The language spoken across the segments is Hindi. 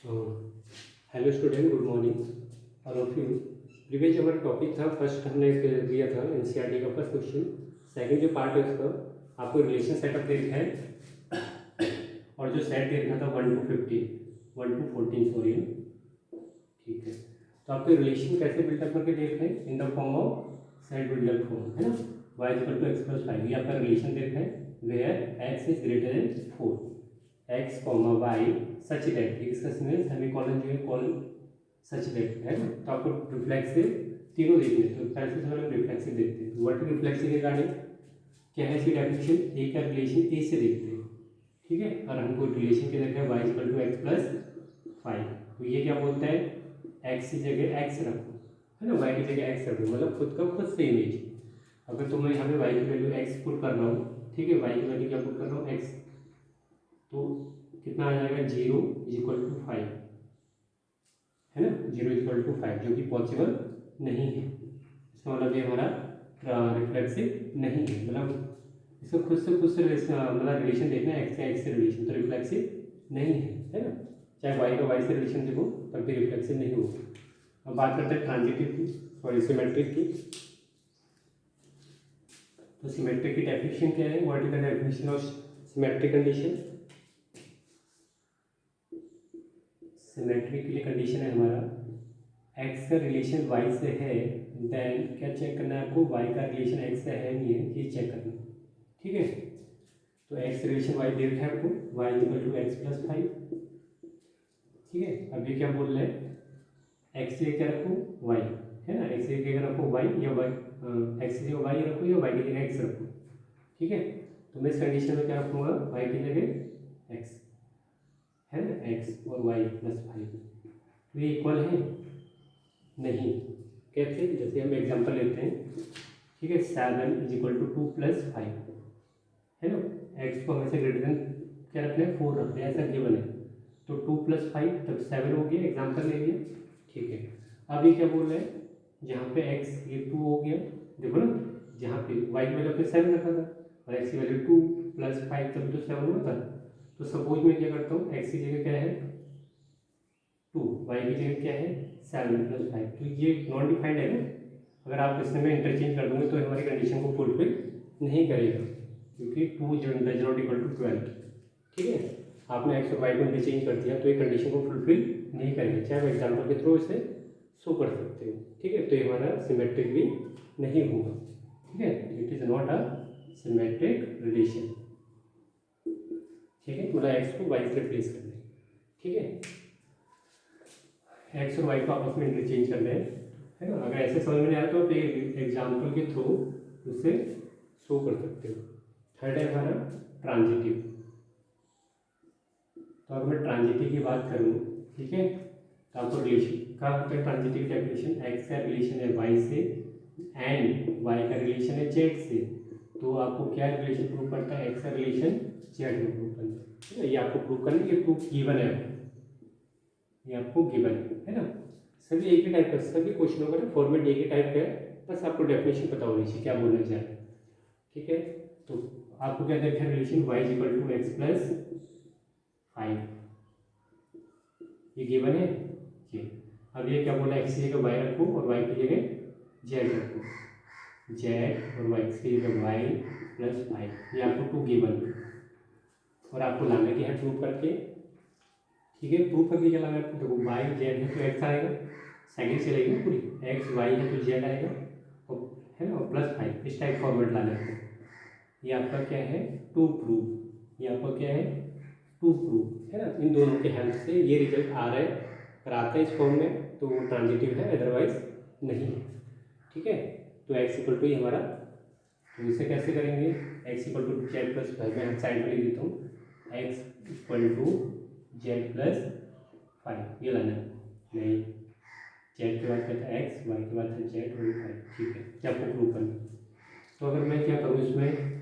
Hello student, good morning all of you. Previous जो हमारा टॉपिक था, फर्स्ट हमने दिया था एनसीईआरटी का फर्स्ट क्वेश्चन। सेकंड जो पार्ट है उसका आपको रिलेशन सेटअप दे रखा है और जो सेट दे रखा था 1 to 14 सॉरी। ठीक है, तो आपको रिलेशन कैसे बिल्डअप करके दे रखे हैं in the form of set builder form, है ना। y equal to x plus five, ये आपका रिलेशन दे रखा है where x is greater than 4, x comma y such that, इसका सेमीकोलन जो है कॉलन सच दैट, है ना। तो आपको रिफ्लेक्सिव तीनों देखने हैं, तो पहले से हम रिफ्लेक्सिव देखते हैं। व्हाट रिफ्लेक्सिव रिगार्डिंग क्या है इसकी डेफिनेशन, ए का रिलेशन ए से देखते हैं। ठीक है, और हमको रिलेशन क्या देखा है y equal to x plus five, तो ये क्या बोलता है x की जगह x रखो, है ना, y की जगह x रखो, मतलब खुद का खुद से इमेज। अगर तुम्हें यहाँ पे y की वैल्यू x पुट करना हो, ठीक है, y की वैल्यू क्या पुट करना हो x, तो कितना आ जाएगा 0 इक्वल टू 5, है ना, 0 इक्वल टू 5, जो कि पॉसिबल नहीं है। इसका मतलब ये हमारा रिफ्लेक्सिव नहीं है, मतलब इसको खुद से मतलब रिलेशन देखना है, एक्स से रिलेशन, तो रिफ्लेक्सिव नहीं है ना। चाहे वाई का वाई से रिलेशन देखो तब भी रिफ्लेक्सिव नहीं होगा। अब बात करते हैं ट्रांजिटिव की, सॉरी सिमेट्रिक की। तो सिमेट्रिक की डेफिनेशन क्या है, what is the definition of symmetric condition. Symmetric के लिए कंडीशन है हमारा x का रिलेशन y से है, देन क्या चेक करना है आपको, y का रिलेशन x से है नहीं है, ये चेक करना है। ठीक है, तो x रिलेशन y दे रखा है आपको, y equal to x plus five. ठीक है, अब ये क्या बोल रहे हैं, x की जगह रखो y, है ना, x की जगह रखो y या y, x की जगह y रखो या y की जगह x रखो। ठीक है, तो मैं इस कंडीशन में क्या रखूँगा, y की जगह x, है ना, x और y प्लस फाइव, तो ये इक्वल है नहीं। कैसे, जैसे हम एग्जांपल लेते हैं, ठीक है, 7 is equal to 2 plus five, है ना, एक्स को हमेशा ग्रेटर देन क्या रखना है 4 रखना है, ऐसा गिवन है। तो 2 प्लस फाइव तब 7 हो गया, एग्जाम्पल ले लिया। ठीक है, अब ये क्या बोल रहे हैं, जहाँ पे एक्स ये 2 हो गया, देखो ना, जहाँ पे वाई की वैल्यू पे 7 रखा था और एक्स की वैल्यू 2 प्लस फाइव तभी तो 7 हुआ था। तो सपोज मैं क्या करता हूँ, एक्स की जगह क्या है 2, वाई की जगह क्या है 7 प्लस फाइव, तो ये नॉन डिफाइंड है ना। अगर आप इसमें मैं इंटरचेंज कर दूंगे तो हमारी कंडीशन को फुलफिल नहीं करेगा, क्योंकि 2 डज नॉट इक्वल टू 12। ठीक है, आपने एक्स और वाई को इंटरचेंज कर दिया तो ये कंडीशन को फुलफिल नहीं करेगा, चाहे आप एग्जाम्पल के थ्रू इसे शो कर सकते हो। ठीक है, तो ये हमारा सिमेट्रिक भी नहीं होगा। ठीक है, it is not a symmetric relation. ठीक है, मतलब एक्स को वाई से रिप्लेस कर दें। ठीक है, एक्स और वाई को आपस में इंटरचेंज कर दें, है ना। अगर ऐसे समझ में नहीं आया तो आप एग्जाम्पल के थ्रू उससे शो कर सकते हो। थर्ड है हमारा ट्रांजिटिव। तो अगर मैं ट्रांजिटिव की बात करूँ, ठीक है, तो आपको रिलेशन का होता है ट्रांजिटिव डेफिनेशन, एक्स का रिलेशन है वाई से एंड वाई का रिलेशन है जेड से, तो आपको क्या रिलेशन प्रूव करता है, एक्स का रिलेशन जेड में प्रूव करना है। ये आपको प्रूव करना है, ये प्रूफ गिवन है, ये आपको गिवन है ना। सभी एक ही टाइप का, सभी क्वेश्चनों का ना फॉर्मेट एक ही टाइप का है, बस आपको डेफिनेशन पता होनी चाहिए क्या बोलना चाह रहे हैं। ठीक है, तो आपको क्या देखा है, relation y equal to x plus five, ये गिवन है ये। अब ये क्या बोला, एक्स की जगह वाई रखो और वाई की जगह जेड रखो, जेड और वाई की जगह वाई प्लस फाइव, ये आपको 2 गिवन है और आपको लाना क्या है प्रूव करके। ठीक है, प्रूफ करके क्या लगा, देखो वाई जेड है तो एक्स आएगा, सेकंड से लेगी ना पूरी, एक्स वाई है तो जेड आएगा, और है ना, और प्लस फाइव, इस टाइप फॉर्मेट लाना है। ये आपका क्या है टू प्रूफ, ये आपका क्या है टू प्रूफ, है ना। इन दोनों के हेल्प से ये रिजल्ट आ रहा है, अगर आता है इस फॉर्म में तो वो ट्रांजिटिव है, अदरवाइज नहीं है। ठीक है, तो एक्स इक्वल टू ही हमारा, तो इसे कैसे करेंगे, x equal to z plus five, मैं साइड में लिख देता हूँ, x equal to z plus five, ये लाना है नहीं, जेड के बाद कहता है एक्स, वाई के बाद है जेड और फाइव। ठीक है, क्या आपको प्रूव करना, तो अगर मैं क्या करूँ इसमें,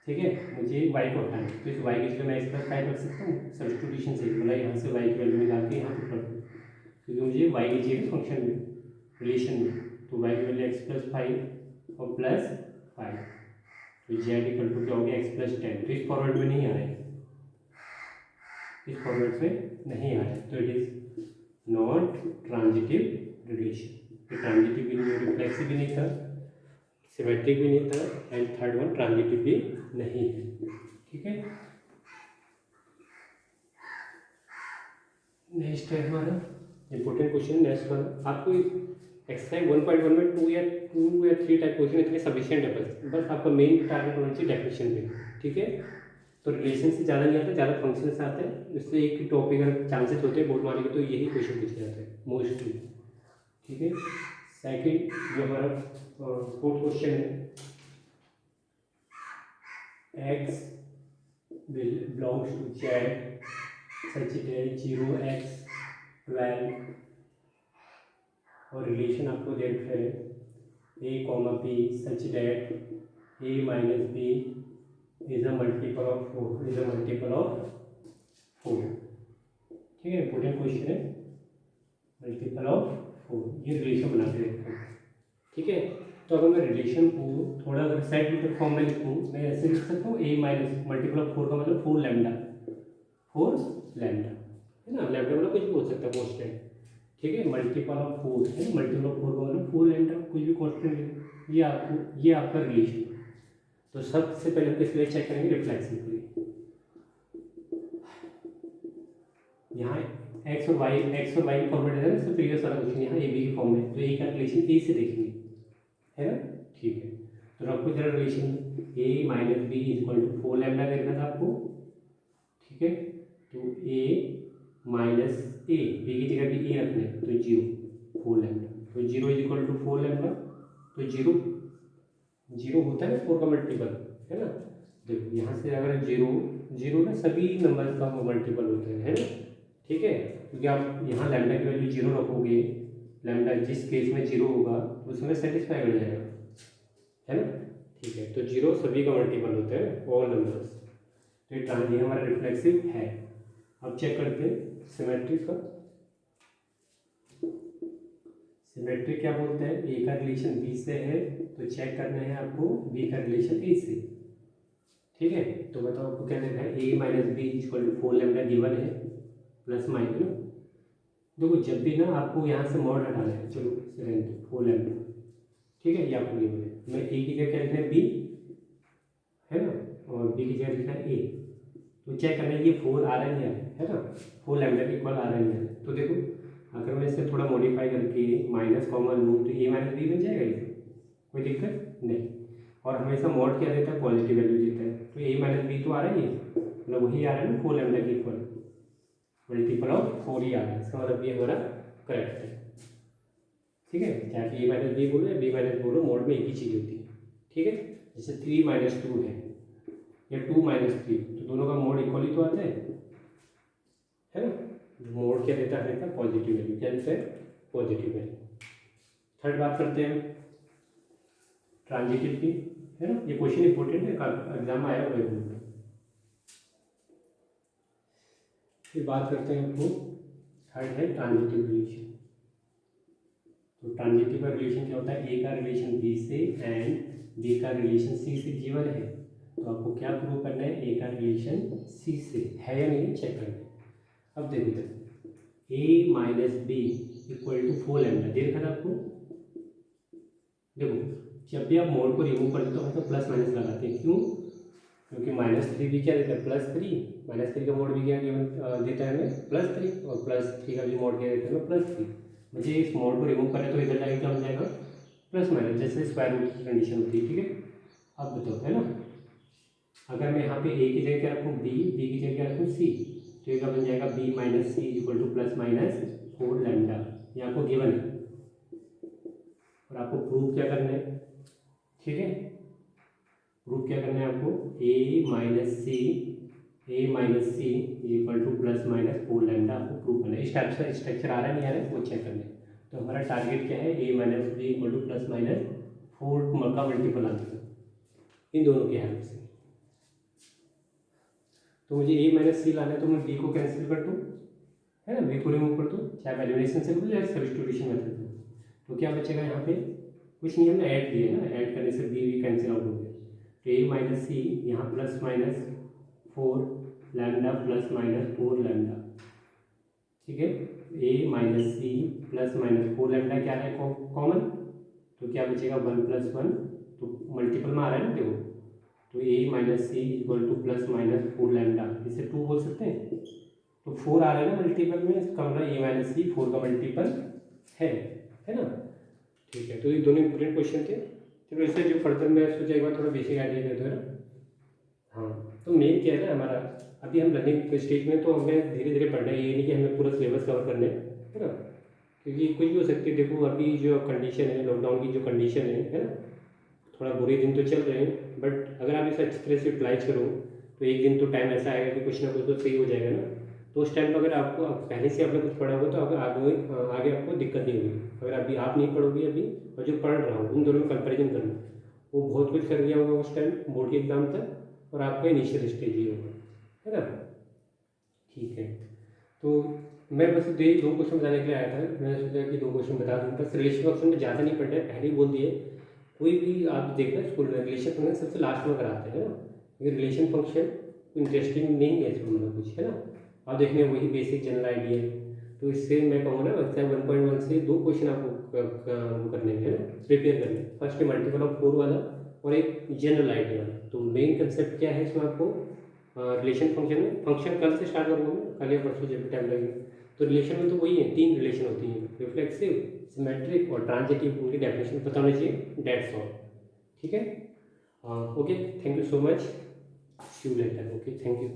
ठीक है, मुझे वाई को हटाना है, तो इस वाई की जगह मैं एक्स प्लस फाइव रख सकता हूँ सब्स्टिट्यूशन से, मतलब यहाँ से वाई की वैल्यू निकाल के यहाँ पर रख दूँ, क्योंकि मुझे वाई की चाहिए फंक्शन में, रिलेशन में, तो वाई की वैल्यू एक्स प्लस फाइव और प्लस फाइव, तो जेड इक्वल टू क्या हो गया एक्स प्लस टेन, तो इस फॉर्मेट में नहीं आ रहा है, इस फॉर्मेट में नहीं आया, तो it is not transitive relation. ये ट्रांजिटिव भी नहीं, रिफ्लेक्सिव भी नहीं था, सिमेट्रिक भी नहीं था, एंड थर्ड वन ट्रांजिटिव भी नहीं है। ठीक है, नेक्स्ट है हमारा इंपॉर्टेंट क्वेश्चन। नेक्स्ट वाला आपको एक्सरसाइज 1.1 में 2 या 3 टाइप क्वेश्चन इतने सफिशिएंट है, बस आपका मेन टारगेट होना चाहिए डेफिनेशन पे। ठीक है, तो रिलेशन से ज़्यादा नहीं आता, ज़्यादा फंक्शन से आते हैं, इससे एक टॉपिक अगर चांसेस होते हैं बोर्ड मारने के तो यही क्वेश्चन पूछे जाते हैं मोस्टली। ठीक है, सेकंड जो हमारा फोर्थ क्वेश्चन है, x belongs to z such that 0x12 और रिलेशन आपको दे रखा है a, b such that a minus b is a multiple of 4, is a multiple of 4। ठीक है, इंपॉर्टेंट क्वेश्चन है, मल्टीपल ऑफ 4 ये रिलेशन बना के रखा है। ठीक है, तो अगर मैं रिलेशन को थोड़ा अगर सेट रूटेड फॉर्म में लिखूँ, मैं ऐसे लिख सकता हूँ a माइनस मल्टीपल ऑफ 4 का मतलब 4 लैम्डा, 4 लैम्डा है ना, लैम्डा मतलब कुछ भी हो सकता है कॉन्स्टेंट। ठीक है, मल्टीपल ऑफ 4 है, मल्टीपल ऑफ 4 का मतलब 4 लैम्डा, कुछ भी कॉन्स्टेंट। ये आपका रिलेशन। तो सबसे पहले हम किस लिए चेक करेंगे, रिफ्लेक्सिवली। यहाँ एक्स और वाई की फॉर्मेट है ना, इससे प्रीवियस वाला क्वेश्चन यहाँ ए बी की फॉर्म में, तो ए का रिलेशन ए से देखेंगे, है ना। ठीक है, तो आपको जरा relation a minus b is equal to 4 lambda देखना था आपको। ठीक है, तो ए माइनस ए, बी की जगह भी ए रखना है, तो 0 4 लैम्डा, तो 0 इज इक्वल टू 4 लैम्डा, तो 0 होता है 4 का मल्टीपल, है ना। देखो यहाँ से अगर 0 ना सभी नंबर का मल्टीपल होता है ना। ठीक है, क्योंकि आप यहाँ लैम्डा की वैल्यू 0 रखोगे, लैम्डा जिस केस में 0 होगा उसमें सेटिस्फाई कर जाएगा, है ना। ठीक है, तो 0 सभी का मल्टीपल होता है, ऑल नंबर्स। तो ये ट्रांजिटिव हमारा रिफ्लेक्सिव है। अब चेक करते हैं सिमेट्रिक का। सिमेट्रिक क्या बोलते हैं, ए का रिलेशन बी से है, तो चेक करना है आपको बी का रिलेशन ए से। ठीक है, तो बताओ आपको क्या देखा है, A minus B equal to 4 lambda given है, प्लस माइनस। देखो जब भी ना आपको यहाँ से मॉड हटाना है, चलो 4 लैम्डा, ठीक है, ये आपको गिवन है। मैं ए की जगह क्या लिखना है, बी, है ना, और बी की जगह लिखना है ए। तो चेक करना है ये 4 आ रहा है नहीं आ रहा है ना, 4 लैम्डा के इक्वल आ रहा है नहीं आ रहा है। तो देखो अगर मैं इसे थोड़ा मॉडिफाई करके माइनस कॉमन लूँ तो ए माइनस बी बन जाएगा, ये कोई दिक्कत नहीं। और हमेशा मॉड क्या देता है, पॉजिटिव वैल्यू देता है, तो ए माइनस बी तो आ रहा है, ये मतलब वही आ रहा है ना 4 लैम्डा के इक्वल, मल्टीपल ऑफ 4 ही आ रहा है, इसका मतलब ये हमारा करेक्ट है। ठीक है, चाहे ए माइनस बी बोलो या बी माइनस बोलो, मोड में एक ही चीज़ होती है। ठीक है, जैसे 3 माइनस 2 है या 2 माइनस 3, तो दोनों का मोड इक्वल ही तो आता है ना। मोड क्या देता है, पॉजिटिव वैल्यू, क्या देता है, पॉजिटिव वैल्यू। थर्ड बात करते हैं ट्रांजिटिव की, है ना, ये क्वेश्चन इंपॉर्टेंट है, एग्जाम में आया हुआ है। फिर बात करते हैं आपको थर्ड है ट्रांजिटिव रिलेशन। तो ट्रांजिटिव का रिलेशन क्या होता है, ए का रिलेशन बी से एंड बी का रिलेशन सी से गिवन है, तो आपको क्या प्रूव करना है, ए का रिलेशन सी से है या नहीं चेक करना है। अब देखो A minus B equal to 4 lambda दे रखा था आपको। देखो जब भी आप मोड को रिमूव करते हो तो हम तो प्लस माइनस लगाते हैं, क्यों, क्योंकि -3 भी क्या देता है, +3, -3 का मोड भी क्या देता है हमें, +3, और +3 का भी मोड क्या देता है हमें, +3। मुझे इस मोड को रिमूव करें तो इधर जाके क्या हो जाएगा, प्लस माइनस, जैसे स्क्वायर रूट की कंडीशन होती है। ठीक है, अब बताओ, है ना, अगर मैं यहाँ पे ए की जगह क्या रखूँ, बी की जगह क्या रखूँ, सी, तो ये क्या बन जाएगा, b minus C equal to plus minus 4 lambda, ये आपको गिवन है और आपको प्रूव क्या करना है। ठीक है, प्रूफ क्या करना है आपको, A minus C equal to plus minus 4 lambda आपको प्रूव करना है। इस टाइप से स्ट्रक्चर आ रहा है नहीं आ रहा है वो चेक करना है। तो हमारा टारगेट क्या है, A minus B equal to plus minus 4 का मल्टीपल आंसर इन दोनों की हेल्प से। तो मुझे ए माइनस सी लाना है, तो मैं बी को कैंसिल कर दूँ, है ना, बी को रिमूव कर दूँ, चाहे एलिमिनेशन से करूँ या सब्स्टिट्यूशन मेथड में। तो क्या बचेगा यहाँ पे, कुछ नहीं, हमने ऐड दिया ना, ऐड करने से बी कैंसिल आउट हो गया। तो ए माइनस सी यहाँ plus minus 4 lambda plus minus 4 lambda ठीक है। A minus C plus minus 4 lambda क्या है कॉमन, तो क्या बचेगा 1 + 1, तो मल्टीपल में आ रहा है ना देखो, तो A minus C equal to plus minus 4 lambda, इसे 2 बोल सकते हैं, तो 4 आ रहा है ना मल्टीपल में, इसका मतलब ए माइनस सी 4 का मल्टीपल है ना। ठीक है, तो ये दोनों इंपॉर्टेंट क्वेश्चन थे। चलो इससे जो फर्दर मैं सोचा एक बार थोड़ा बेसिक आइडिया दे दूँ ना। हाँ, तो मेन क्या है ना हमारा, अभी हम लर्निंग स्टेज में, तो हमें धीरे धीरे पढ़ना है, ये नहीं कि हमें पूरा सिलेबस कवर करना है ना, क्योंकि कुछ भी हो सकती है। देखो अभी जो कंडीशन है, लॉकडाउन की जो कंडीशन है ना, थोड़ा बुरे दिन तो चल रहे हैं, बट अगर आप इसे अच्छी तरह से यूटिलाइज करो तो एक दिन तो टाइम ऐसा आएगा कि कुछ ना कुछ तो सही हो जाएगा ना। तो उस टाइम पर अगर आपको पहले से आपने कुछ पढ़ा होगा तो आगे आपको दिक्कत नहीं होगी। अगर अभी आप नहीं पढ़ोगे अभी, और जो पढ़ रहा हूँ, उन दोनों में कंपेरिजन करना, वो बहुत कुछ कर लिया होगा उस टाइम बोर्ड के एग्जाम तक, और आपका इनिशियल स्टेज ही होगा, है ना। ठीक है, तो मैं बस दो क्वेश्चन बताने के लिए आया था, मैंने सोचा कि 2 क्वेश्चन बता दूँ, बस रिलेशन फंक्शन में ज़्यादा नहीं पढ़ना है, पहले ही बोल दिए। कोई भी आप देखना स्कूल में रिलेशन फंक्शन सबसे लास्ट में कराते हैं ना, क्योंकि रिलेशन फंक्शन इंटरेस्टिंग नहीं है स्कूल में कुछ, है ना। आप देखने वही बेसिक जनरल आइडिया है, तो इससे मैं कहूँगा ना एग्जाम 1.1 से 2 क्वेश्चन आपको वो करने हैं ना, प्रिपेयर करने हैं। फर्स्ट मल्टीपल ऑफ 4 वाला और एक जनरल आइडिया वाला। तो मेन कंसेप्ट क्या है इसमें आपको, रिलेशन फंक्शन में, फंक्शन कल से स्टार्ट करूँगा मैं, कल या परसों जब भी टाइम लगेगा। तो रिलेशन में तो वही है, 3 रिलेशन होती है, रिफ्लेक्सिव, सिमेट्रिक और ट्रांजिटिव, उनकी डेफिनेशन पता होनी चाहिए, डेट्स ऑल। ठीक है, okay, thank you so much, see you later, okay, thank you.